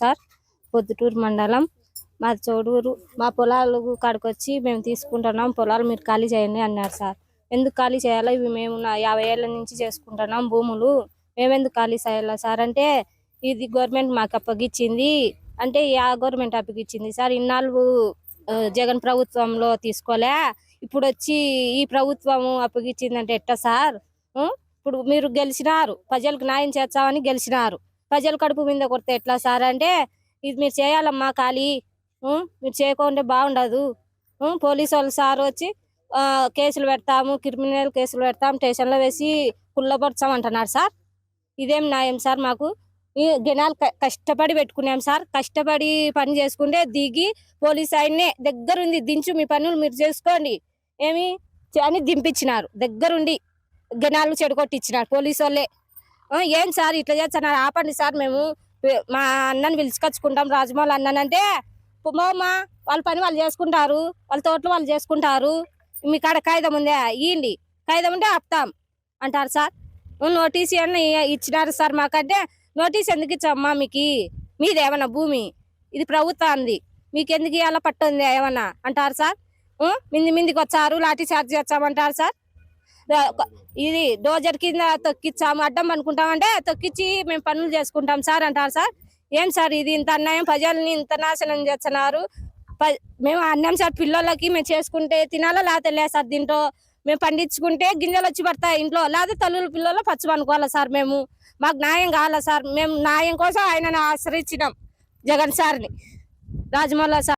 Sir Proddatur మండలం మాది చోడూరు. మా పొలాలు కాడికొచ్చి మేము తీసుకుంటున్నాం, పొలాలు మీరు ఖాళీ చేయండి అన్నారు సార్. ఎందుకు ఖాళీ చేయాలా? ఇవి మేము 50 ఏళ్ళ నుంచి చేసుకుంటున్నాం భూములు, మేమెందుకు ఖాళీ చేయాలా సార్ అంటే, ఇది గవర్నమెంట్ మాకు అప్పగిచ్చింది అంటే, యా గవర్నమెంట్ అప్పగిచ్చింది సార్? ఇన్నాళ్ళు జగన్ ప్రభుత్వంలో తీసుకోలే, ఇప్పుడు వచ్చి ఈ ప్రభుత్వం అప్పగిచ్చిందంటే ఎట్టా సార్? ఇప్పుడు మీరు గెలిచినారు, ప్రజలకు న్యాయం చేస్తామని గెలిచినారు, ప్రజల కడుపు మీద కొడితే ఎట్లా సార్ అంటే, ఇది మీరు చేయాలమ్మా ఖాళీ, మీరు చేయకుంటే బాగుండదు, పోలీసు వాళ్ళు సార్ వచ్చి కేసులు పెడతాము, క్రిమినల్ కేసులు పెడతాం, స్టేషన్లో వేసి కుళ్ళపరచాం అంటున్నారు సార్. ఇదేం న్యాయం సార్? మాకు జనాలు కష్టపడి పెట్టుకున్నాం సార్, కష్టపడి పని చేసుకుంటే దిగి పోలీసు ఆయన్నే దగ్గరుండి దించు, మీ పనులు మీరు చేసుకోండి ఏమి అని దింపించినారు, దగ్గరుండి జనాలు చెడగొట్టించినారు పోలీసు వాళ్ళే. ఏం సార్ ఇట్లా చేస్తున్నారు? ఆపండి సార్, మేము మా అన్నని పిలుచుకొచ్చుకుంటాం, రాజమౌళి అన్ననంటే పోమ్మా, వాళ్ళ పని వాళ్ళు చేసుకుంటారు, వాళ్ళ తోటలు వాళ్ళు చేసుకుంటారు, మీ కాడ కాగితం ఉందే ఇయ్యండి, కాగితం ఉంటే ఆపుతాం అంటారు సార్. నోటీస్ అని ఇచ్చినారు సార్ మాకంటే, నోటీస్ ఎందుకు ఇచ్చామ్మా? మీదేమన్నా భూమి? ఇది ప్రభుత్వాన్ని, మీకు ఎందుకు ఇవ్వాలా? పట్టుంది ఏమన్నా అంటారు సార్. మిందికి వచ్చారు, లాఠీ చార్జ్ చేస్తామంటారు సార్. ఇది డోజర్ కింద తొక్కిచ్చాము, అడ్డం అనుకుంటామంటే తొక్కిచ్చి మేము పనులు చేసుకుంటాం సార్ అంటారు సార్. ఏం సార్ ఇది? ఇంత అన్యాయం, ప్రజల్ని ఇంత నాశనం చేస్తున్నారు. మేము అన్నం సార్, పిల్లలకి మేము చేసుకుంటే తినాలా, లేకపోతే లేదు సార్. దీంట్లో మేము పండించుకుంటే గింజలు వచ్చి పడతాయి ఇంట్లో, లేకపోతే తల్లుల పిల్లలు పచ్చి అనుకోవాలా సార్. మాకు న్యాయం కావాలా సార్. మేము న్యాయం కోసం ఆయనను ఆశ్రయించినాం, జగన్ సార్ని, రాజమౌళి సార్.